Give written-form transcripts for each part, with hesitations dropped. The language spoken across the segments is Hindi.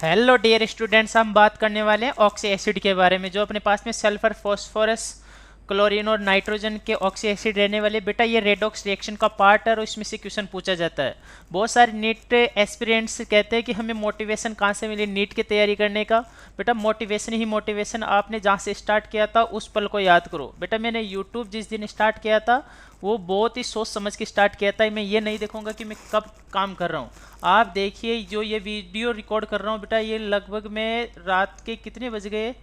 हेलो डियर स्टूडेंट्स, हम बात करने वाले हैं ऑक्सी एसिड के बारे में जो अपने पास में सल्फर, फास्फोरस, क्लोरीन और नाइट्रोजन के ऑक्सी एसिड रहने वाले। बेटा ये रेडॉक्स रिएक्शन का पार्ट है और इसमें से क्वेश्चन पूछा जाता है। बहुत सारे नीट एस्पिरेंट्स कहते हैं कि हमें मोटिवेशन कहाँ से मिली नीट की तैयारी करने का। बेटा मोटिवेशन ही मोटिवेशन, आपने जहाँ से स्टार्ट किया था उस पल को याद करो। बेटा मैंने यूट्यूब जिस दिन स्टार्ट किया था वो बहुत ही सोच समझ के स्टार्ट किया था। मैं ये नहीं देखूंगा कि मैं कब काम कर रहा हूँ। आप देखिए जो ये वीडियो रिकॉर्ड कर रहा हूँ बेटा, ये लगभग मैं रात के कितने बज गए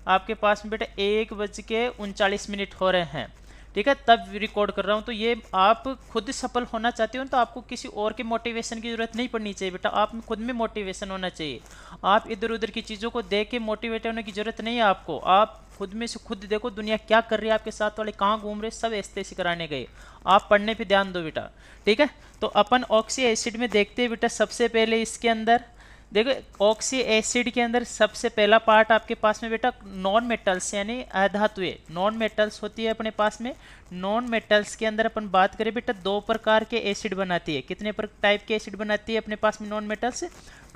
आपके पास में बेटा, 1:39 हो रहे हैं। ठीक है, तब रिकॉर्ड कर रहा हूँ। तो ये आप खुद सफल होना चाहते हो तो आपको किसी और के मोटिवेशन की जरूरत नहीं पड़नी चाहिए बेटा, आप में खुद में मोटिवेशन होना चाहिए। आप इधर उधर की चीज़ों को देख के मोटिवेट होने की जरूरत नहीं है आपको। आप खुद में से खुद देखो दुनिया क्या कर रही है, आपके साथ वाले कहाँ घूम रहे, सब ऐसे ऐसे कराने गए। आप पढ़ने पे ध्यान दो बेटा। ठीक है, तो अपन ऑक्सी एसिड में देखते हैं बेटा। सबसे पहले इसके अंदर देखो, ऑक्सी एसिड के अंदर सबसे पहला पार्ट आपके पास में बेटा नॉन मेटल्स यानी अधातुएं, नॉन मेटल्स होती है अपने पास में। नॉन मेटल्स के अंदर अपन बात करें बेटा, दो प्रकार के एसिड बनाती है। कितने टाइप के एसिड बनाती है अपने पास में नॉन मेटल्स?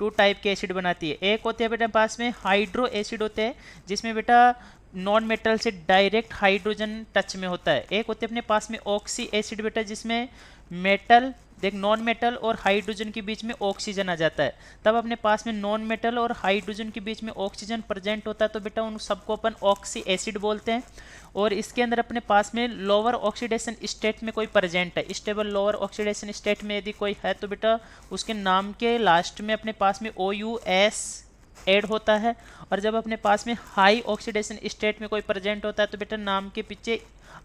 2 टाइप के एसिड बनाती है। एक होते हैं बेटा पास में हाइड्रो एसिड होते हैं, जिसमें बेटा नॉन मेटल से डायरेक्ट हाइड्रोजन टच में होता है। एक होते हैं अपने पास में ऑक्सी एसिड बेटा, जिसमें मेटल देख नॉन मेटल और हाइड्रोजन के बीच में ऑक्सीजन आ जाता है। तब अपने पास में नॉन मेटल और हाइड्रोजन के बीच में ऑक्सीजन प्रेजेंट होता है, तो बेटा उन सबको अपन ऑक्सी एसिड बोलते हैं। और इसके अंदर अपने पास में लोअर ऑक्सीडेशन स्टेट में कोई प्रेजेंट है, स्टेबल लोअर ऑक्सीडेशन स्टेट में यदि कोई है तो बेटा उसके नाम के लास्ट में अपने पास में OUS ऐड होता है। और जब अपने पास में हाई ऑक्सीडेशन स्टेट में कोई प्रेजेंट होता है तो बेटा नाम के पीछे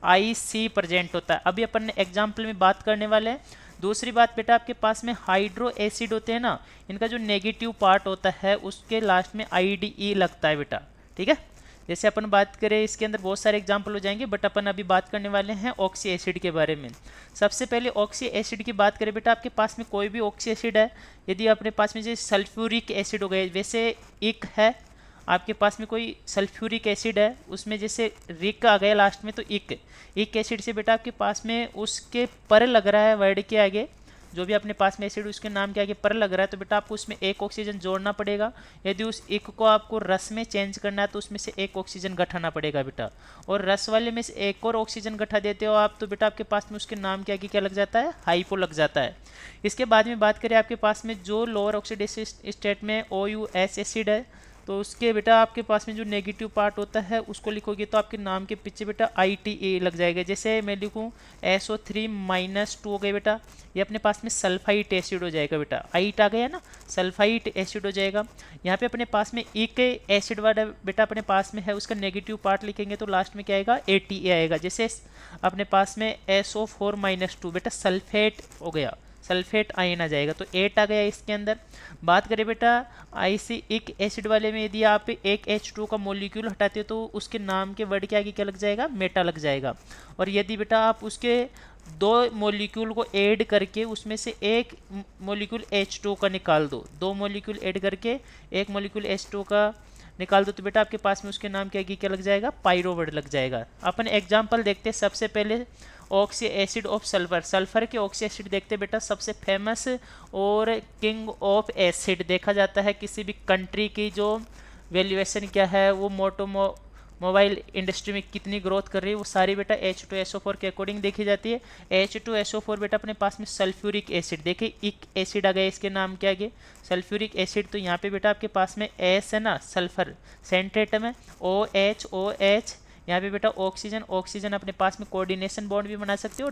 IC प्रेजेंट होता है। अभी अपन ने एग्जाम्पल में बात करने वाले हैं। दूसरी बात बेटा, आपके पास में हाइड्रो एसिड होते हैं ना, इनका जो नेगेटिव पार्ट होता है उसके लास्ट में IDE लगता है बेटा। ठीक है, जैसे अपन बात करें इसके अंदर बहुत सारे एग्जाम्पल हो जाएंगे, बट अपन अभी बात करने वाले हैं ऑक्सी एसिड के बारे में। सबसे पहले ऑक्सी एसिड की बात करें बेटा, आपके पास में कोई भी ऑक्सी एसिड है, यदि अपने पास में जैसे सल्फ्यूरिक एसिड हो गए, वैसे इक है आपके पास में कोई सल्फ्यूरिक एसिड है, उसमें जैसे रिक आ गया लास्ट में तो इक एसिड से बेटा आपके पास में उसके पर लग रहा है वर्ड के आगे, जो भी अपने पास में एसिड उसके नाम के आगे पर लग रहा है, तो बेटा आपको उसमें एक ऑक्सीजन जोड़ना पड़ेगा। यदि उस इक को आपको रस में चेंज करना है तो उसमें से एक ऑक्सीजन घटाना पड़ेगा बेटा। और रस वाले में से एक और ऑक्सीजन घटा देते हो आप तो बेटा आपके पास में उसके नाम के आगे क्या लग जाता है? हाइपो लग जाता है। इसके बाद में बात करें आपके पास में जो लोअर ऑक्सीडेशन स्टेट में OUS एसिड है, तो उसके बेटा आपके पास में जो नेगेटिव पार्ट होता है उसको लिखोगे तो आपके नाम के पीछे बेटा ITA लग जाएगा। जैसे मैं लिखूँ SO3-2 हो गए बेटा, ये अपने पास में सल्फाइट एसिड हो जाएगा बेटा। आइट आ गया ना, सल्फाइट एसिड हो जाएगा। यहाँ पे अपने पास में एक एसिड वाला बेटा अपने पास में है, उसका नेगेटिव पार्ट लिखेंगे तो लास्ट में क्या आएगा? ATA आएगा। जैसे अपने पास में SO4-2 बेटा सल्फेट हो गया, सल्फेट आयन आ जाएगा, तो 8 आ गया इसके अंदर। बात करें बेटा आइसिक एसिड वाले में, यदि आप एक H2 का मॉलिक्यूल हटाते हो तो उसके नाम के वर्ड के आगे क्या लग जाएगा? मेटा लग जाएगा। और यदि बेटा आप उसके दो मॉलिक्यूल को ऐड करके उसमें से एक मॉलिक्यूल H2 का निकाल दो, दो मॉलिक्यूल ऐड करके एक मॉलिक्यूल H2 का निकाल दो, तो बेटा आपके पास में उसके नाम के आगे क्या लग जाएगा? पायरो वर्ड लग जाएगा। अपन एग्जाम्पल देखते हैं। सबसे पहले oxy acid of sulphur, sulphur के ऑक्सी एसिड देखते बेटा। सबसे फेमस और किंग ऑफ एसिड देखा जाता है किसी भी कंट्री की जो वैल्यूएशन क्या है, वो मोबाइल इंडस्ट्री में कितनी ग्रोथ कर रही है, वो सारी बेटा H2SO4 के अकॉर्डिंग देखी जाती है। H2SO4 बेटा अपने पास में सल्फ्यूरिक एसिड, देखिए एक एसिड आ गया इसके नाम के आगे सल्फ्यूरिक एसिड, तो यहाँ पे बेटा आपके पास में S है ना, सल्फर सेंट्रेटम है, OH यहाँ पे बेटा ऑक्सीजन, ऑक्सीजन अपने पास में कोऑर्डिनेशन बॉन्ड भी बना सकते हो,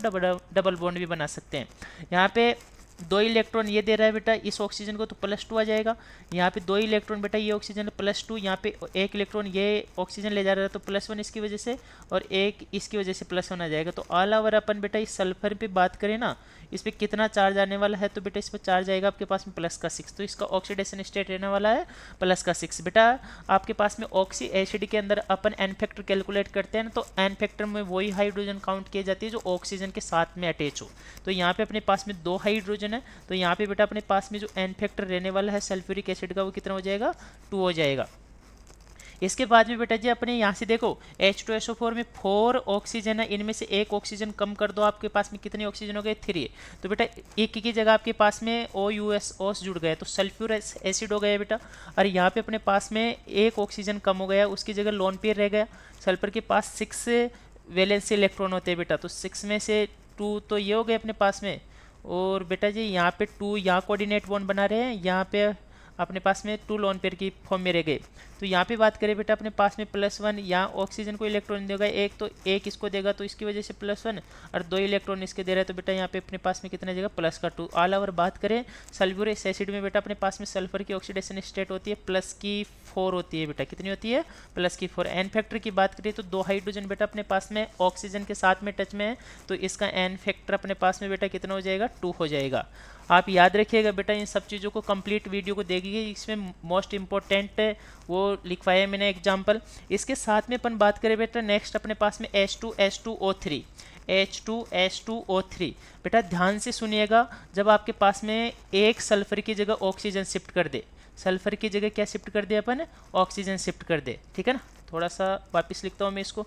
डबल बॉन्ड भी बना सकते हैं। यहाँ पे 2 इलेक्ट्रॉन ये दे रहा है बेटा इस ऑक्सीजन को, तो +2 आ जाएगा। यहाँ पे 2 इलेक्ट्रॉन बेटा ये ऑक्सीजन +2, यहाँ पे 1 इलेक्ट्रॉन ये ऑक्सीजन ले जा रहा है तो +1 इसकी वजह से, और एक इसकी वजह से +1 आ जाएगा। तो ऑल ओवर अपन बेटा इस सल्फर पे बात करें ना, इस पर कितना चार्ज आने वाला है, तो बेटा इस पर चार्ज आएगा आपके पास में +6, तो इसका ऑक्सीडेशन स्टेट रहने वाला है +6। बेटा आपके पास में ऑक्सी एसिड के अंदर अपन एन फैक्टर कैलकुलेट करते हैं ना, तो एन फैक्टर में वही हाइड्रोजन काउंट की जाती है जो ऑक्सीजन के साथ में अटैच हो। तो यहाँ पे अपने पास में 2 हाइड्रोजन है, तो यहाँ पे बेटा अपने पास में जो एन फैक्टर रहने वाला है सल्फ्यूरिक एसिड का वो कितना हो जाएगा? 2 हो जाएगा। इसके बाद में बेटा जी अपने यहाँ से देखो H2SO4 में 4 ऑक्सीजन है, इनमें से एक ऑक्सीजन कम कर दो, आपके पास में कितने ऑक्सीजन हो गए 3। तो बेटा एक की जगह आपके पास में OUS जुड़ गया तो सल्फ्यूरिक एसिड हो गया बेटा। और यहाँ पे अपने पास में एक ऑक्सीजन कम हो गया, उसकी जगह लोन पेयर रह गया। सल्फर के पास 6 वैलेंसी इलेक्ट्रॉन होते हैं बेटा, तो 6 में से 2 तो ये हो गए अपने पास में। और बेटा जी यहाँ पे 2 यहाँ कोऑर्डिनेट बॉन्ड बना रहे हैं, यहाँ पे अपने पास में 2 लोन पेयर की फॉर्म में रह गए। तो यहाँ पे बात करें बेटा अपने पास में +1, यहाँ ऑक्सीजन को इलेक्ट्रॉन देगा एक, तो एक इसको देगा तो इसकी वजह से +1, और 2 इलेक्ट्रॉन इसके दे रहा है, तो बेटा यहाँ पे अपने पास में कितना देगा +2। ऑल ओवर बात करें सल्फ्यूरिक एसिड में बेटा अपने पास में सल्फर की ऑक्सीडेशन स्टेट होती है +4 होती है बेटा, कितनी होती है +4। एन फैक्टर की बात करें तो 2 हाइड्रोजन बेटा अपने पास में ऑक्सीजन के साथ में टच में है, तो इसका एन फैक्टर अपने पास में बेटा कितना हो जाएगा 2 हो जाएगा। आप याद रखिएगा बेटा इन सब चीज़ों को, कंप्लीट वीडियो को देखिए, इसमें मोस्ट इंपॉर्टेंट वो लिखवाया है मैंने एग्जाम्पल। इसके साथ में अपन बात करें बेटा नेक्स्ट अपने पास में H2SO3 H2SO3 बेटा ध्यान से सुनिएगा, जब आपके पास में एक सल्फर की जगह ऑक्सीजन शिफ्ट कर दे, सल्फर की जगह क्या शिफ्ट कर दे अपन ऑक्सीजन शिफ्ट कर दे, ठीक है ना। थोड़ा सा वापस लिखता हूँ मैं इसको,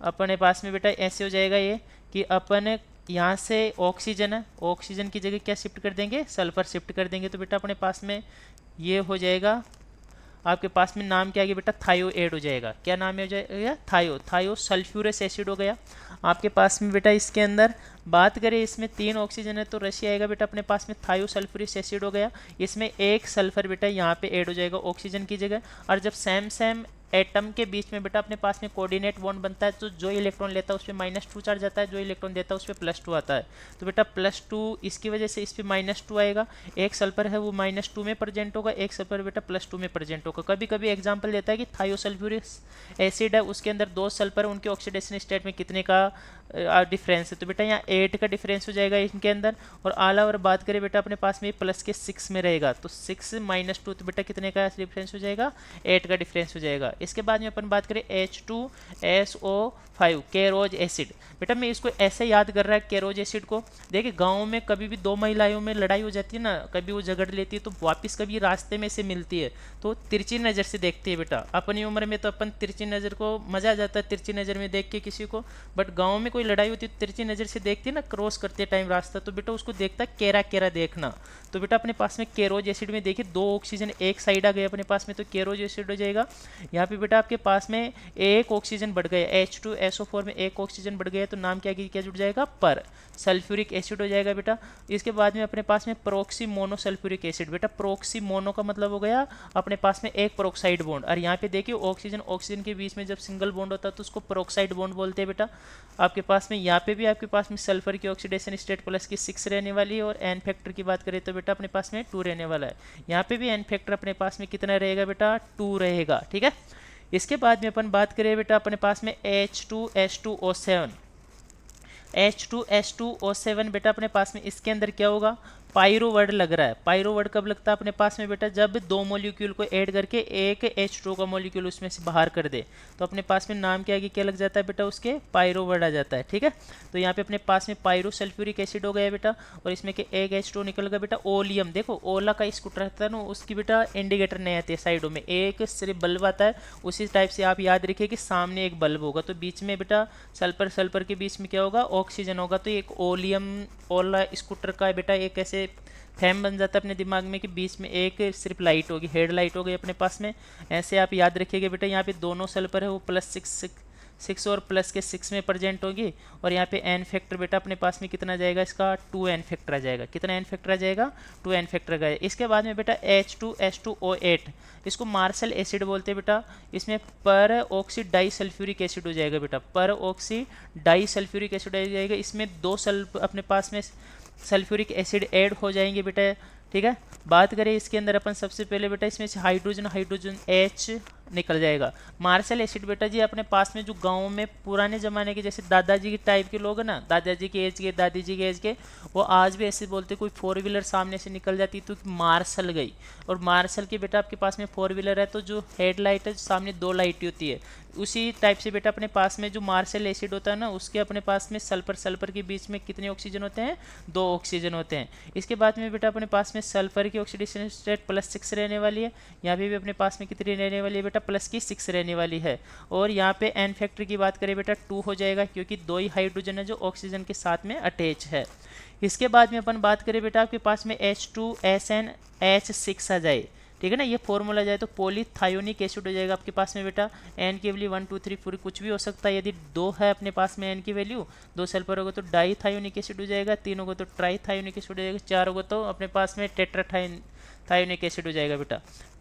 अपने पास में बेटा ऐसे हो जाएगा ये कि अपन यहाँ से ऑक्सीजन है, ऑक्सीजन की जगह क्या शिफ्ट कर देंगे सल्फर शिफ्ट कर देंगे, तो बेटा अपने पास में ये हो जाएगा, आपके पास में नाम क्या आ गया बेटा थायो ऐड हो जाएगा। क्या नाम हो जाएगा थायो सल्फ्यूरस एसिड हो गया आपके पास में बेटा। इसके अंदर बात करें इसमें 3 ऑक्सीजन है तो रशिया आएगा बेटा अपने पास में थायो सल्फ्यूरिक एसिड हो गया। इसमें एक सल्फर बेटा यहाँ पे ऐड हो जाएगा ऑक्सीजन की जगह। और जब सेम एटम के बीच में बेटा अपने पास में कोऑर्डिनेट बॉन्ड बनता है, तो जो इलेक्ट्रॉन लेता है उस पर -2 चार्ज आता है, जो इलेक्ट्रॉन देता है उस पर +2 आता है। तो बेटा +2 इसकी वजह से इस पर -2 आएगा। एक सल्फर है वो -2 में प्रेजेंट होगा, एक सल्फर बेटा +2 में प्रेजेंट होगा। कभी कभी एग्जाम्पल देता है कि थायोसल्फ्यूरिक एसिड है, उसके अंदर 2 सल्फर, उनके ऑक्सीडेशन स्टेट में कितने का डिफरेंस है, तो बेटा यहाँ 8 का डिफरेंस हो जाएगा इनके अंदर। और आला और बात करें बेटा अपने पास में प्लस के 6 में रहेगा, तो 6 - 2 तो बेटा कितने का डिफरेंस हो जाएगा 8 का डिफरेंस हो जाएगा। इसके बाद में अपन बात करें H2SO5 केरोज एसिड। बेटा मैं इसको ऐसे याद कर रहा है केरोज एसिड को, देखिए गाँव में कभी भी 2 महिलाओं में लड़ाई हो जाती है ना, कभी वो झगड़ लेती है तो वापस कभी रास्ते में से मिलती है तो तिरछी नज़र से देखती है बेटा। अपनी उम्र में तो अपन तिरछी नज़र को मज़ा आ जाता है तिरछी नज़र में देख के किसी को, बट गाँव में कोई लड़ाई होती है तिरछी नज़र से देखती है ना, क्रॉस करते टाइम रास्ता, तो बेटा उसको देखता है केरा केरा देखना। तो बेटा अपने पास में केरोज एसिड में देखिए 2 ऑक्सीजन एक साइड आ गए अपने पास में, तो केरोज एसिड हो जाएगा। यहाँ पे बेटा आपके पास में एक ऑक्सीजन बढ़ गया, H2SO4 में एक ऑक्सीजन बढ़ गया, तो नाम क्या जुड़ जाएगा पर सल्फ्यूरिक एसिड हो जाएगा बेटा। इसके बाद में अपने पास में प्रोक्सी मोनोसल्फ्यूरिक एसिड। बेटा प्रोक्सी मोनो का मतलब हो गया अपने पास में एक प्रोक्साइड बॉन्ड, और यहाँ पे देखिए ऑक्सीजन के बीच में जब सिंगल बॉन्ड होता है तो उसको प्रोक्साइड बॉन्ड बोलते हैं बेटा। आपके पास में यहाँ पे भी आपके पास में सल्फर की ऑक्सीडेशन स्टेट प्लस की 6 रहने वाली है, और एन फैक्टर की बात करें तो बेटा अपने पास में 2 रहने वाला है। यहाँ पे भी एन फैक्टर अपने पास में कितना रहेगा बेटा 2 रहेगा, ठीक है। इसके बाद में अपन बात करें बेटा अपने पास में H2S2O7 बेटा अपने पास में इसके अंदर क्या होगा पायरो वर्ड लग रहा है। पायरो वर्ड कब लगता है अपने पास में बेटा जब 2 मॉलिक्यूल को ऐड करके एक H2 का मॉलिक्यूल उसमें से बाहर कर दे, तो अपने पास में नाम क्या क्या लग जाता है बेटा उसके पायरो वर्ड आ जाता है, ठीक है। तो यहाँ पे अपने पास में पायरो सल्फ्यूरिक एसिड हो गया बेटा, और इसमें के एक H2 निकल गया बेटा। ओलियम देखो ओला का स्कूटर रहता है ना, उसकी बेटा इंडिकेटर नहीं आती है, साइडों में एक सिर्फ बल्ब आता है, उसी टाइप से आप याद रखिए कि सामने एक बल्ब होगा तो बीच में बेटा सल्फर के बीच में क्या होगा ऑक्सीजन होगा। तो एक ओलियम ओला स्कूटर का बेटा एक ऐसे फैम बन जाता है अपने दिमाग में कि बीच में एक सिर्फ लाइट होगी, हेड लाइट हो गई अपने पास में। ऐसे आप याद रखिएगा बेटा, यहाँ पे दोनों सल्फर है वो +6 और प्लस के 6 में प्रेजेंट होगी, और यहाँ पे एन फैक्टर बेटा अपने पास में कितना जाएगा इसका 2 एन फैक्टर आ जाएगा। कितना एन फैक्टर आ जाएगा 2 एन फैक्टर का। इसके बाद में बेटा H2S2O8 इसको मार्शल एसिड बोलते हैं बेटा। इसमें पर ऑक्सी डाई सल्फ्यूरिक एसिड हो जाएगा बेटा, पर ऑक्सी डाई सल्फ्यूरिक एसिड आ जाएगा। इसमें 2 अपने पास में सल्फ्यूरिक एसिड ऐड हो जाएंगे बेटा, ठीक है। बात करें इसके अंदर अपन सबसे पहले बेटा इसमें से हाइड्रोजन H निकल जाएगा। मार्शल एसिड बेटा जी अपने पास में जो गाँव में पुराने ज़माने के जैसे दादाजी के टाइप के लोग हैं ना, दादाजी के एज के दादी जी के एज के, वो आज भी ऐसे बोलते कोई 4 व्हीलर सामने से निकल जाती तो मार्शल गई। और मार्शल के बेटा आपके पास में 4 व्हीलर है तो जो हेडलाइट है सामने 2 लाइट होती है, उसी टाइप से बेटा अपने पास में जो मार्शल एसिड होता है ना उसके अपने पास में सल्फर के बीच में कितने ऑक्सीजन होते हैं 2 ऑक्सीजन होते हैं। इसके बाद में बेटा अपने पास में सल्फर की ऑक्सीडेशन स्टेट +6 रहने वाली है। यहाँ पे भी अपने पास में कितनी रहने वाली है बेटा बेटा प्लस की 6 रहने वाली है। और यहाँ पे एन फैक्टर की बात करें बेटा 2 हो जाएगा, क्योंकि 2 ही हाइड्रोजन है जो ऑक्सीजन के साथ में अटैच है। इसके बाद में अपन बात करें बेटा आपके पास में H2SNH6 आ जाए, ठीक है ना, ये फॉर्मूला जाए तो पॉलीथायोनिक एसिड हो जाएगा आपके पास में बेटा। एन की वैल्यू 1 2 3 4 कुछ भी हो सकता है। यदि 2 है अपने पास में एन की वैल्यू, 2 सल्फर होगा तो डाईथायोनिक एसिड हो जाएगा, 3 होगा तो ट्राईथायोनिक एसिड हो जाएगा, 4 होगा तो अपने पास में टेट्राथायोनिक एसिड हो जाएगा बेटा।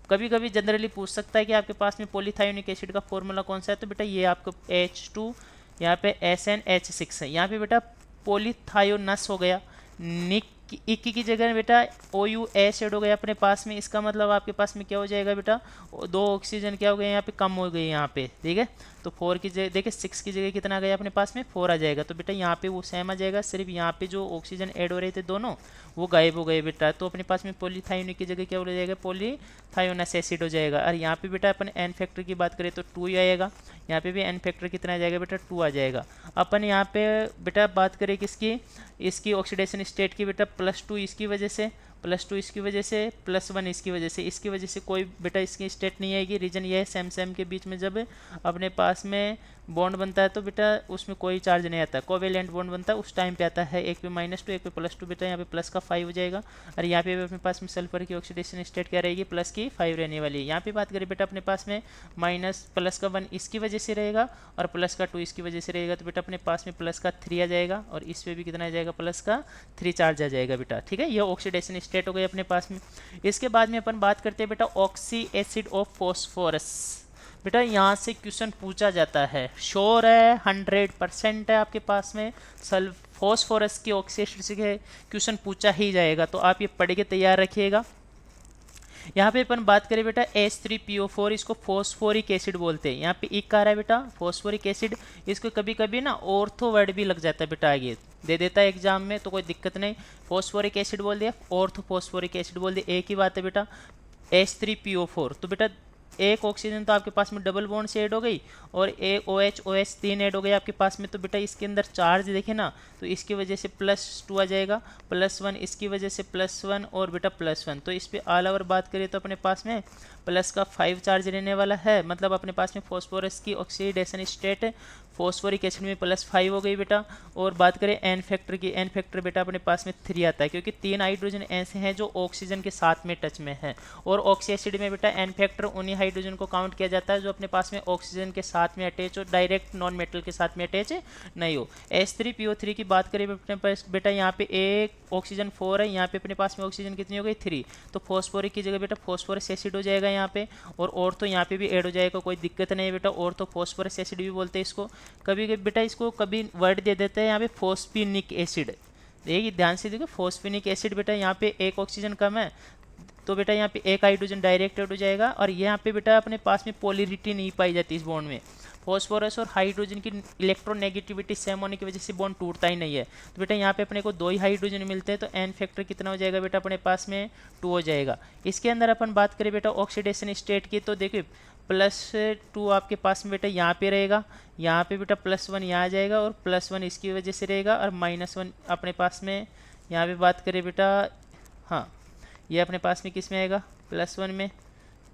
कभी कभी जनरली पूछ सकता है कि आपके पास में पॉलीथायोनिक एसिड का फॉर्मूला कौन सा है, तो बेटा ये आपको H2 यहाँ पे SNH6 है। यहाँ पे बेटा पॉलीथायोनस हो गया, निक इक्की की जगह बेटा OUS ऐड हो गया अपने पास में। इसका मतलब आपके पास में क्या हो जाएगा बेटा, 2 ऑक्सीजन क्या हो गए यहाँ पे कम हो गई यहाँ पे, ठीक है। तो 4 की जगह देखिए 6 की जगह कितना आ गया अपने पास में 4 आ जाएगा। तो बेटा यहाँ पे वो सेम आ जाएगा, सिर्फ यहाँ पे जो ऑक्सीजन ऐड हो रहे थे दोनों वो गायब हो गए बेटा। तो अपने पास में पॉलीथायोनिक की जगह क्या हो जाएगा, पॉलीथायोनस एसिड हो जाएगा। और यहाँ पे बेटा अपन एन फैक्टर की बात करें तो 2 ही आएगा। यहाँ पे भी एन फैक्टर कितना आ जाएगा बेटा 2 आ जाएगा। अपन यहाँ पे बेटा बात करें किसकी, इसकी ऑक्सीडेशन स्टेट की बेटा +2 इसकी वजह से, +2 इसकी वजह से, +1 इसकी वजह से। इसकी वजह से कोई बेटा इसकी स्टेट नहीं आएगी। रीजन ये है सेम सेम के बीच में जब अपने पास में बॉन्ड बनता है तो बेटा उसमें कोई चार्ज नहीं आता, कोवेलेंट बॉन्ड बनता है उस टाइम पे आता है। एक पे -2 एक पे +2 बेटा यहाँ पे प्लस का 5 हो जाएगा। और यहाँ पे अपने पास में सल्फर की ऑक्सीडेशन स्टेट क्या रहेगी, प्लस की 5 रहने वाली है। यहाँ पे बात करें बेटा अपने पास में +1 इसकी वजह से रहेगा और +2 इसकी वजह से रहेगा। तो बेटा अपने पास में +3 आ जाएगा और इस पे भी कितना आ जाएगा, +3 चार्ज आ जाएगा बेटा, ठीक है। ये ऑक्सीडेशन स्टेट हो गई अपने पास में। इसके बाद में अपन बात करते हैं बेटा ऑक्सी एसिड ऑफ फॉस्फोरस। बेटा यहाँ से क्वेश्चन पूछा जाता है, श्योर है 100% है आपके पास में फॉस्फोरस की ऑक्सी एसिड से क्वेश्चन पूछा ही जाएगा। तो आप ये पढ़ के तैयार रखिएगा। यहाँ पे अपन बात करें बेटा H3PO4, इसको फॉस्फोरिक एसिड बोलते हैं। यहाँ पे एक आ रहा है बेटा फॉस्फोरिक एसिड, इसको कभी कभी ना ऑर्थो वर्ड भी लग जाता है बेटा, आगे दे देता है एग्जाम में, तो कोई दिक्कत नहीं। फॉस्फोरिक एसिड बोल दिया, ऑर्थो फॉस्फोरिक एसिड बोल दिया, एक ही बात है बेटा। H3PO4 तो बेटा एक ऑक्सीजन तो आपके पास में डबल बॉन्ड से ऐड हो गई और OH 3 ऐड हो गया आपके पास में। तो बेटा इसके अंदर चार्ज देखे ना, तो इसकी वजह से +2 आ जाएगा, +1 इसकी वजह से +1 और बेटा +1। तो इस पे ऑल ओवर बात करें तो अपने पास में प्लस का 5 चार्ज रहने वाला है। मतलब अपने पास में फॉस्फोरस की ऑक्सीडेशन स्टेट फॉस्फोरिक एसिड में +5 हो गई बेटा। और बात करें एन फैक्टर की, एन फैक्टर बेटा अपने पास में 3 आता है, क्योंकि 3 हाइड्रोजन ऐसे हैं जो ऑक्सीजन के साथ में टच में है। और ऑक्सी एसिड में बेटा एन फैक्टर उन्हीं हाइड्रोजन को काउंट किया जाता है जो अपने पास में ऑक्सीजन के साथ में अटैच हो, डायरेक्ट नॉन मेटल के साथ में अटैच नहीं हो। H3PO3 की बात करें अपने पास बेटा यहाँ पे एक ऑक्सीजन 4 है, यहाँ पे अपने पास में ऑक्सीजन कितनी हो गई 3। तो फॉस्फोरिक की जगह बेटा फॉस्फोरस एसिड हो जाएगा यहाँ पे, और तो यहाँ पे भी ऐड हो जाएगा, कोई दिक्कत नहीं है बेटा। और तो फॉस्फोरस एसिड भी बोलते हैं इसको। कभी कभी बेटा इसको कभी वर्ड दे देते हैं यहाँ पे फॉस्फेनिक एसिड। देखिए ध्यान से देखो फॉस्फेनिक एसिड बेटा यहाँ पे एक ऑक्सीजन कम है तो बेटा यहाँ पे एक हाइड्रोजन डायरेक्ट ऐड हो जाएगा। और यहाँ पे बेटा अपने पास में पोलरिटी नहीं पाई जाती इस बॉन्ड में। फॉस्फोरस और हाइड्रोजन की इलेक्ट्रोनेगेटिविटी सेम होने की वजह से बॉन्ड टूटता ही नहीं है। तो बेटा यहाँ पे अपने को 2 ही हाइड्रोजन मिलते हैं, तो एन फैक्टर कितना हो जाएगा बेटा अपने पास में 2 हो जाएगा। इसके अंदर अपन बात करें बेटा ऑक्सीडेशन स्टेट की, तो देखिए +2 आपके पास में बेटा यहाँ पे रहेगा, यहाँ पे बेटा +1 यहाँ आ जाएगा और +1 इसकी वजह से रहेगा और -1 अपने पास में यहाँ पे बात करें बेटा, हाँ ये अपने पास में किस में आएगा +1 में,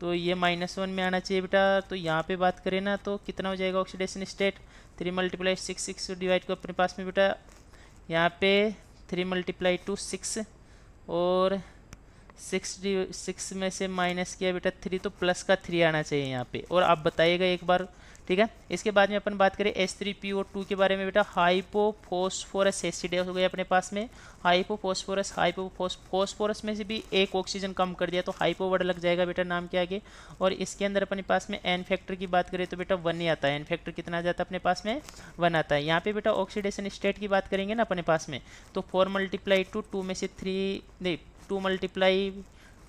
तो ये -1 में आना चाहिए बेटा। तो यहाँ पे बात करें ना तो कितना हो जाएगा ऑक्सीडेशन स्टेट 3 × 6 डिवाइड को अपने पास में बेटा यहाँ पे 3 × 2 6 और 6 में से माइनस किया बेटा 3, तो प्लस का 3 आना चाहिए यहाँ पे। और आप बताइएगा एक बार, ठीक है। इसके बाद में अपन बात करें H3PO2 के बारे में बेटा, हाइपोफॉस्फोरस एसिड हो गया अपने पास में। हाइपोफॉस्फोरस में से भी एक ऑक्सीजन कम कर दिया तो हाइपो वर्ड लग जाएगा बेटा नाम के आगे। और इसके अंदर अपने पास में एन फैक्टर की बात करें तो बेटा 1 ही आता है। एन फैक्टर कितना आ जाता है अपने पास में 1 आता है। यहाँ पे बेटा ऑक्सीडेशन स्टेट की बात करेंगे ना अपने पास में, तो 4 × 2 में से 3 नहीं 2 ×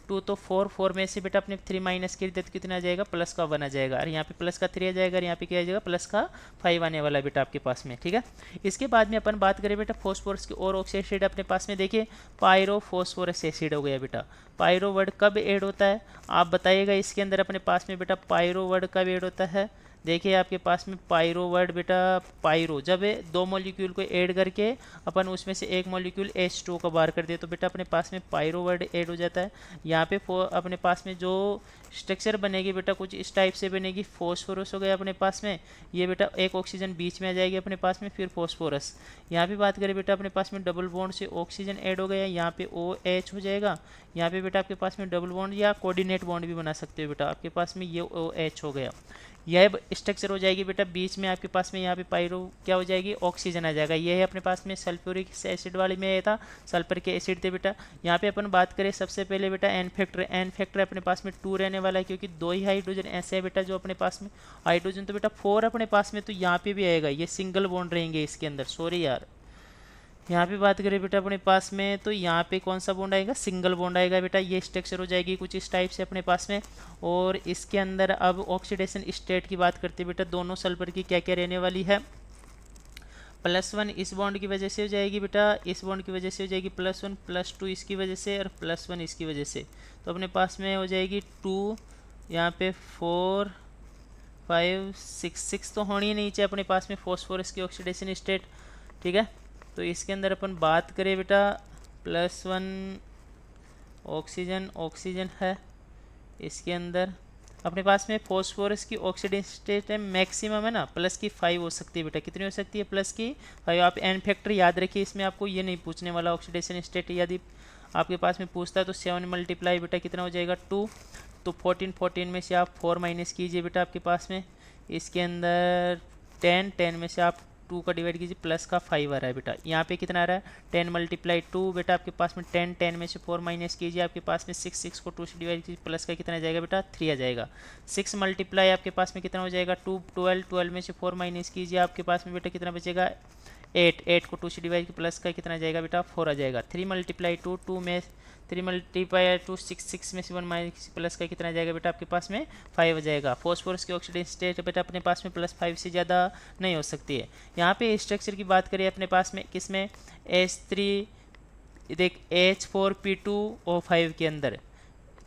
2 तो 4 में से बेटा अपने 3 माइनस कर देते तो कितना आ जाएगा प्लस का 1 आ जाएगा। और यहाँ पे प्लस का 3 आ जाएगा और यहाँ पे क्या आ जाएगा प्लस का 5 आने वाला बेटा आपके पास में, ठीक है। इसके बाद में अपन बात करें बेटा फॉस्फोरस की और ऑक्सी एसिड अपने पास में, देखिए पायरोफॉस्फोरस एसिड हो गया बेटा। पायरो वर्ड कब ऐड होता है आप बताइएगा। इसके अंदर अपने पास में बेटा पायरो वर्ड कब ऐड होता है, देखिए आपके पास में पायरो वर्ड बेटा, पायरो जब दो मॉलिक्यूल को ऐड करके अपन उसमें से एक मॉलिक्यूल H2 का बाहर कर दे तो बेटा अपने पास में पायरो वर्ड ऐड हो जाता है। यहाँ पे अपने पास में जो स्ट्रक्चर बनेगी बेटा कुछ इस टाइप से बनेगी। फॉस्फोरस हो गया अपने पास में, ये बेटा एक ऑक्सीजन बीच में आ जाएगी अपने पास में, फिर फॉस्फोरस। यहाँ पे बात करें बेटा अपने पास में डबल बॉन्ड से ऑक्सीजन ऐड हो गया, यहाँ पे OH हो जाएगा। यहाँ पे बेटा आपके पास में डबल बॉन्ड या कोऑर्डिनेट बॉन्ड भी बना सकते हो बेटा, आपके पास में ये OH हो गया। यह स्ट्रक्चर हो जाएगी बेटा, बीच में आपके पास में यहाँ पे पायरो क्या हो जाएगी, ऑक्सीजन आ जाएगा। ये है अपने पास में सल्फ्यूरिक एसिड वाले में था, सल्फर के एसिड थे बेटा। यहाँ पे अपन बात करें सबसे पहले बेटा एन फैक्टर अपने पास में 2 रहने वाला है, क्योंकि 2 ही हाइड्रोजन ऐसे है बेटा जो अपने पास में, हाइड्रोजन तो बेटा 4 अपने पास में, तो यहाँ पे भी आएगा, ये सिंगल बॉन्ड रहेंगे इसके अंदर। सॉरी यार, यहाँ पे बात करें बेटा अपने पास में तो यहाँ पे कौन सा बॉन्ड आएगा, सिंगल बॉन्ड आएगा बेटा। ये स्ट्रक्चर हो जाएगी कुछ इस टाइप से अपने पास में। और इसके अंदर अब ऑक्सीडेशन स्टेट की बात करते हैं बेटा, दोनों सल्फर की क्या क्या रहने वाली है। +1 इस बॉन्ड की वजह से हो जाएगी बेटा, इस बॉन्ड की वजह से हो जाएगी +1, +2 इसकी वजह से और +1 इसकी वजह से। तो अपने पास में हो जाएगी 2, यहाँ पे 4, 5, 6 तो होनी ही नहीं चाहिए अपने पास में फॉस्फोरस की ऑक्सीडेशन स्टेट, ठीक है। तो इसके अंदर अपन बात करें बेटा +1 ऑक्सीजन है, इसके अंदर अपने पास में फॉस्फोरस की ऑक्सीडेशन स्टेट है मैक्सिमम है ना, +5 हो सकती है बेटा। कितनी हो सकती है, +5। आप एन फैक्टर याद रखिए, इसमें आपको ये नहीं पूछने वाला ऑक्सीडेशन स्टेट, यदि आपके पास में पूछता है तो 7 मल्टीप्लाई बेटा कितना हो जाएगा 2, तो 14 में से आप 4 माइनस कीजिए बेटा आपके पास में, इसके अंदर 10 में से आप 2 का डिवाइड कीजिए, +5 आ रहा है बेटा। यहाँ पे कितना आ रहा है 10 मल्टीप्लाई 2 बेटा आपके पास में 10 में से 4 माइनस कीजिए, आपके पास में 6 को 2 से डिवाइड कीजिए, प्लस का कितना आ जाएगा बेटा 3 आ जाएगा। 6 मल्टीप्लाई आपके पास में कितना हो जाएगा 2, 12 में से 4 माइनस कीजिए, आपके पास में बेटा कितना बचेगा 8 को 2 से डिवाइड कीजिए, प्लस का कितना आ जाएगा बेटा 4 आ जाएगा। 3 मल्टीप्लाई 2, 2 में 3 मल्टीप्लाई 2 6 में से 1 माइनस प्लस का कितना जाएगा बेटा आपके पास में 5 हो जाएगा। फॉस्फोरस की ऑक्सीडेशन स्टेट बेटा अपने पास में +5 से ज़्यादा नहीं हो सकती है। यहाँ पे स्ट्रक्चर की बात करें अपने पास में किसमें, H3 देख H4P2O5 के अंदर,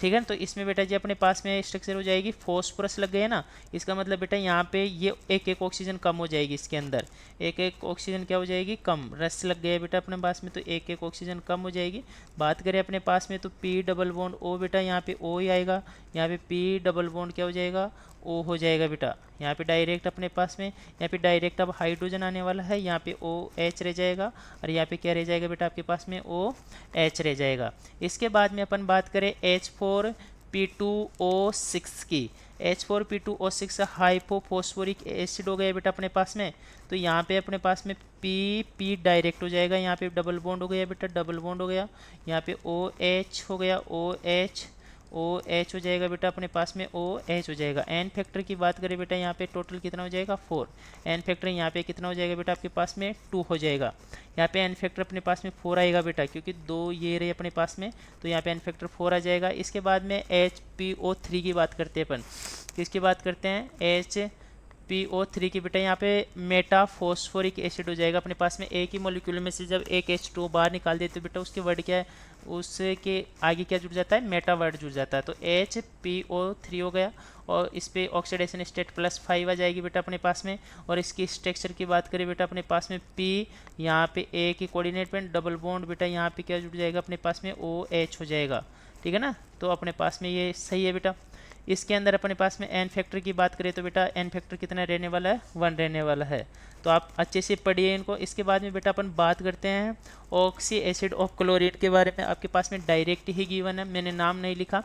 ठीक है। तो इसमें बेटा जी अपने पास में स्ट्रक्चर हो जाएगी, फॉस्फोरस लग गए ना, इसका मतलब बेटा यहाँ पे ये एक ऑक्सीजन कम हो जाएगी, इसके अंदर एक ऑक्सीजन क्या हो जाएगी कम, रस लग गया बेटा अपने पास में, तो एक ऑक्सीजन कम हो जाएगी। बात करें अपने पास में तो P डबल बॉन्ड O बेटा, यहाँ पे O ही आएगा, यहाँ पे P डबल बॉन्ड क्या हो जाएगा O हो जाएगा बेटा। यहाँ पे डायरेक्ट अपने पास में, यहाँ पे डायरेक्ट अब हाइड्रोजन आने वाला है, यहाँ पे OH रह जाएगा और यहाँ पे क्या रह जाएगा बेटा आपके पास में OH रह जाएगा। इसके बाद में अपन बात करें H4P2O6 की, H4P2O6 हाइपोफॉस्फोरिक एसिड हो गया बेटा अपने पास में, तो यहाँ पे अपने पास में P डायरेक्ट हो जाएगा, यहाँ पे डबल बॉन्ड हो गया बेटा, डबल बॉन्ड हो गया, यहाँ पे OH हो गया, OH हो जाएगा बेटा अपने पास में, OH हो जाएगा। एन फैक्टर की बात करें बेटा, यहाँ पे टोटल कितना हो जाएगा 4, एन फैक्टर यहाँ पे कितना हो जाएगा बेटा आपके पास में 2 हो जाएगा। यहाँ पे एन फैक्टर अपने पास में 4 आएगा बेटा, क्योंकि 2 ये रहे अपने पास में, तो यहाँ पे एन फैक्टर 4 आ जाएगा। इसके बाद में HPO3 की बात करते हैं अपन, किसकी बात करते हैं HPO3 की बेटा, यहाँ पे मेटाफॉस्फोरिक एसिड हो जाएगा अपने पास में। एक ही मॉलिक्यूल में से जब एक H2 बाहर निकाल देते बेटा, उसके वर्ड क्या है, उसके आगे क्या जुड़ जाता है, मेटा वर्ड जुड़ जाता है, तो HPO3 हो गया। और इस पे ऑक्सीडेशन स्टेट +5 आ जाएगी बेटा अपने पास में। और इसकी स्ट्रक्चर की बात करें बेटा अपने पास में P, यहाँ पे A की कोऑर्डिनेट पे डबल बॉन्ड बेटा, यहाँ पे क्या जुड़ जाएगा अपने पास में OH हो जाएगा, ठीक है ना। तो अपने पास में ये सही है बेटा। इसके अंदर अपने पास में एन फैक्टर की बात करें तो बेटा एन फैक्टर कितना रहने वाला है 1 रहने वाला है, तो आप अच्छे से पढ़िए इनको। इसके बाद में बेटा अपन बात करते हैं ऑक्सी एसिड ऑफ क्लोरीन के बारे में, आपके पास में डायरेक्ट ही गिवन है, मैंने नाम नहीं लिखा।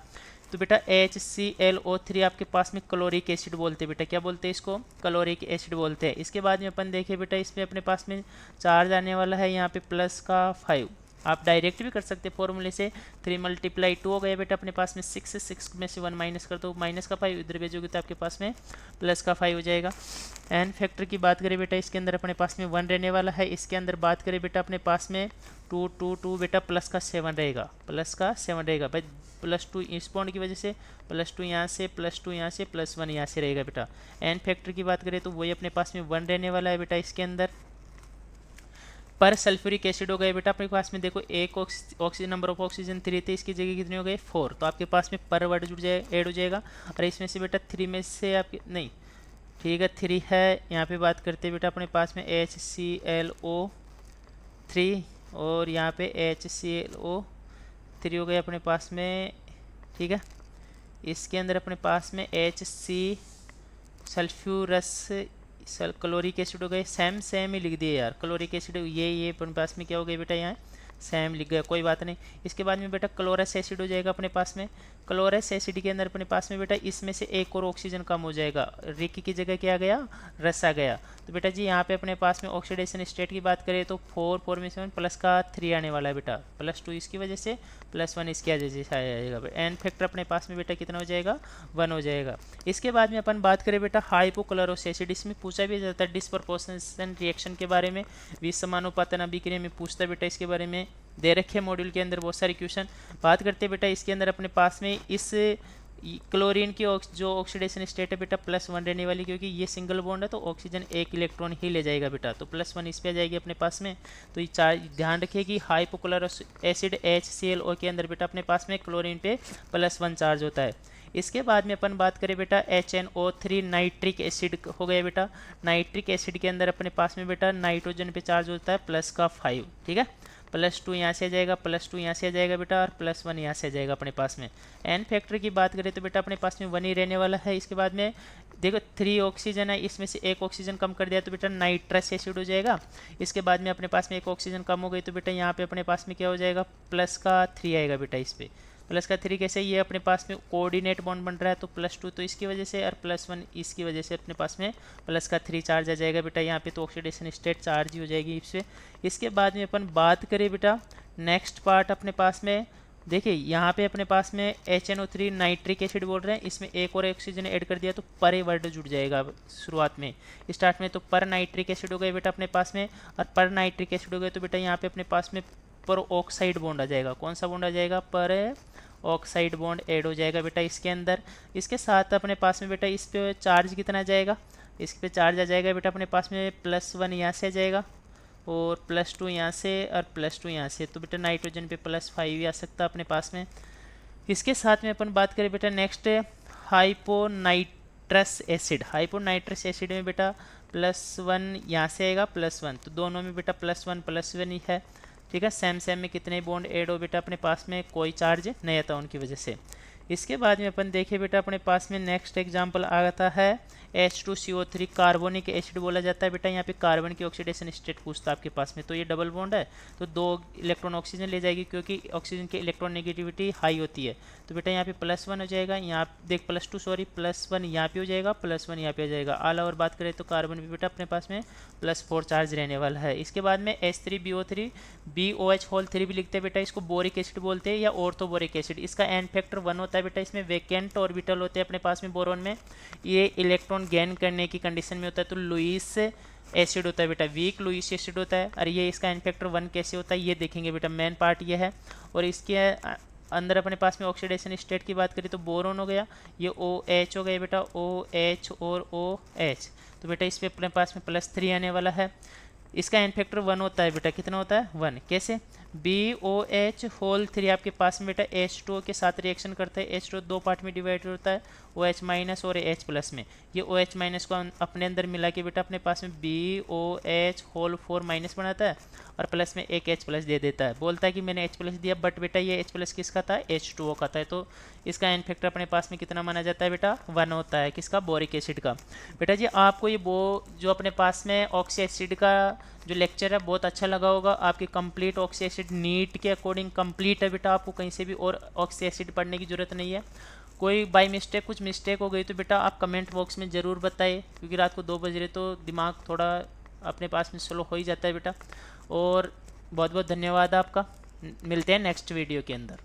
तो बेटा HClO3 आपके पास में क्लोरिक एसिड बोलते हैं बेटा, क्या बोलते हैं इसको, क्लोरिक एसिड बोलते हैं। इसके बाद में अपन देखें बेटा, इसमें अपने पास में चार्ज आने वाला है यहाँ पे +5, आप डायरेक्ट भी कर सकते हैं फॉर्मूले से। 3 मल्टीप्लाई 2 हो गया बेटा अपने पास में 6 में से 1 माइनस कर दो, -5 इधर भेजोगे तो आपके पास में +5 हो जाएगा। एन फैक्टर की बात करें बेटा, इसके अंदर अपने पास में 1 रहने वाला है। इसके अंदर बात करें बेटा अपने पास में 2 बेटा +7 रहेगा, +7 रहेगा भाई, +2 इस बॉन्ड की वजह से, +2 यहाँ से, +2 यहाँ से, +1 यहाँ से रहेगा बेटा। एन फैक्टर की बात करें तो वही अपने पास में 1 रहने वाला है बेटा। इसके अंदर पर सल्फ्यूरिक एसिड हो गए बेटा अपने पास में, देखो एक ऑक्सीजन नंबर ऑफ ऑक्सीजन 3 थे, इसकी जगह कितने हो गए 4, तो आपके पास में पर वर्ड जुड़ जाए ऐड हो जाएगा। और इसमें से बेटा 3 में से आपके नहीं ठीक है, 3 है। यहाँ पे बात करते हैं बेटा अपने पास में HClO3 और यहाँ पे HClO3 हो गया अपने पास में। ठीक है, इसके अंदर अपने पास में HC सल्फ्यूरस क्लोरिक एसिड हो गए। सेम ही लिख दिए यार, क्लोरिक एसिड ये अपने पास में क्या हो गया बेटा, यहाँ सेम लिख गया, कोई बात नहीं। इसके बाद में बेटा क्लोरस एसिड हो जाएगा अपने पास में। क्लोरस एसिड के अंदर अपने पास में बेटा इसमें से एक और ऑक्सीजन कम हो जाएगा, रिक की जगह क्या आ गया, रस आ गया। तो बेटा जी यहाँ पे अपने पास में ऑक्सीडेशन स्टेट की बात करें तो 4 फॉर्मेशन प्लस का 3 आने वाला है बेटा, +2 इसकी वजह से +1 इसकी वजह से आ जाएगा। एन फैक्टर अपने पास में बेटा कितना हो जाएगा, 1 हो जाएगा। इसके बाद में अपन बात करें बेटा हाइपोक्लोरस एसिड, इसमें पूछा भी जाता है डिस्प्रपोर्शनेशन रिएक्शन के बारे में, विसमानुपातन अभिक्रिया में पूछता है बेटा, इसके बारे में दे रखे मॉड्यूल के अंदर बहुत सारे क्वेश्चन। बात करते हैं बेटा इसके अंदर अपने पास में इस क्लोरीन की जो ऑक्सीडेशन स्टेट है बेटा +1 रहने वाली, क्योंकि ये सिंगल बॉन्ड है तो ऑक्सीजन एक इलेक्ट्रॉन ही ले जाएगा बेटा, तो +1 इस पे आ जाएगी अपने पास में। तो ये ध्यान रखिए कि हाइपोक्लोरस एसिड HClO के अंदर बेटा अपने पास में क्लोरीन पे +1 चार्ज होता है। इसके बाद में अपन बात करें बेटा HNO3 नाइट्रिक एसिड हो गया बेटा। नाइट्रिक एसिड के अंदर अपने पास में बेटा नाइट्रोजन पे चार्ज होता है +5। ठीक है, +2 यहाँ से आ जाएगा, +2 यहाँ से आ जाएगा बेटा, और +1 यहाँ से आ जाएगा अपने पास में। एन फैक्टर की बात करें तो बेटा अपने पास में 1 ही रहने वाला है। इसके बाद में देखो 3 ऑक्सीजन है, इसमें से एक ऑक्सीजन कम कर दिया तो बेटा नाइट्रस एसिड हो जाएगा। इसके बाद में अपने पास में एक ऑक्सीजन कम हो गई तो बेटा यहाँ पे अपने पास में क्या हो जाएगा, +3 आएगा बेटा। इस पर +3 कैसे, ये अपने पास में कोऑर्डिनेट बॉन्ड बन रहा है तो +2 तो इसकी वजह से और +1 इसकी वजह से अपने पास में +3 चार्ज आ जाएगा बेटा। यहाँ पे तो ऑक्सीडेशन स्टेट चार्ज ही हो जाएगी इससे। इसके बाद में अपन बात करें बेटा नेक्स्ट पार्ट अपने पास में, देखिए यहाँ पे अपने पास में HNO3 नाइट्रिक एसिड बोल रहे हैं, इसमें एक और ऑक्सीजन ऐड कर दिया तो पर वर्ड जुड़ जाएगा शुरुआत में, स्टार्ट में। तो पर नाइट्रिक एसिड हो गए बेटा अपने पास में, और पर नाइट्रिक एसिड हो गए तो बेटा यहाँ पे अपने पास में पर ऑक्साइड बॉन्ड आ जाएगा। कौन सा बॉन्ड आ जाएगा, पर ऑक्साइड बॉन्ड ऐड हो जाएगा बेटा इसके अंदर। इसके साथ अपने पास में बेटा इस पे चार्ज कितना जाएगा, इस पे चार्ज आ जाएगा बेटा अपने पास में +1 यहाँ से आ जाएगा, और +2 यहाँ से और +2 यहाँ से, तो बेटा नाइट्रोजन पे +5 आ सकता है अपने पास में। इसके साथ में अपन बात करें बेटा next hyponitrous acid. Hyponitrous acid में बेटा +1 यहाँ से आएगा, +1, तो दोनों में बेटा +1 ही है। ठीक है, सेम में कितने बॉन्ड ऐड हो बेटा अपने पास में, कोई चार्ज नहीं आता उनकी वजह से। इसके बाद में अपन देखें बेटा अपने पास में नेक्स्ट एग्जांपल आता है H2CO3 कार्बोनिक एसिड बोला जाता है बेटा। यहाँ पे कार्बन की ऑक्सीडेशन स्टेट पूछता है आपके पास में, तो ये डबल बॉन्ड है तो 2 इलेक्ट्रॉन ऑक्सीजन ले जाएगी, क्योंकि ऑक्सीजन की इलेक्ट्रॉन नेगेटिविटी हाई होती है। तो बेटा यहाँ पे +1 हो जाएगा, यहाँ देख +1 यहाँ पे हो जाएगा, +1 यहाँ पे हो जाएगा। ऑल ओवर बात करें तो कार्बन भी बेटा अपने पास में +4 चार्ज रहने वाला है। इसके बाद में H3BO3 BOH3 भी लिखते हैं बेटा, इसको बोरिक एसिड बोलते हैं या ऑर्थोबोरिक एसिड। इसका एन फैक्टर 1 होता है बेटा, इसमें वैकेंट ऑर्बिटल होते हैं अपने पास में बोरोन में, ये इलेक्ट्रॉन गेन करने की कंडीशन में होता है तो लुईस एसिड होता है बेटा, वीक लुईस एसिड होता है। और ये इसका एन फैक्टर 1 कैसे होता है ये देखेंगे बेटा, मेन पार्ट ये है। और इसके अंदर अपने पास में ऑक्सीडेशन स्टेट की बात करें तो बोरोन हो गया, ये OH हो गया बेटा, OH और OH, तो बेटा इस पर अपने पास में +3 आने वाला है। इसका एन फैक्टर 1 होता है बेटा, कितना होता है, 1। कैसे, BOH3 आपके पास में बेटा H2O के साथ रिएक्शन करता है, H2O 2 पार्ट में डिवाइड होता है, OH- और H+ में। ये OH- को अपने अंदर मिला के बेटा अपने पास में BOH4- बनाता है, और प्लस में एक H+ दे देता है। बोलता है कि मैंने H+ दिया, बट बेटा ये H+ किसका था, H2O का था, तो इसका एन फैक्टर अपने पास में कितना माना जाता है बेटा, 1 होता है। किसका, बोरिक एसिड का। बेटा जी आपको ये जो अपने पास में ऑक्सी एसिड का जो लेक्चर है बहुत अच्छा लगा होगा। आपकी कंप्लीट ऑक्सी एसिड नीट के अकॉर्डिंग कंप्लीट है बेटा, आपको कहीं से भी और ऑक्सी एसिड पढ़ने की ज़रूरत नहीं है। कोई बाय मिस्टेक कुछ मिस्टेक हो गई तो बेटा आप कमेंट बॉक्स में ज़रूर बताइए, क्योंकि रात को 2 बज रहे तो दिमाग थोड़ा अपने पास में स्लो हो ही जाता है बेटा। और बहुत बहुत धन्यवाद आपका, मिलते हैं नेक्स्ट वीडियो के अंदर।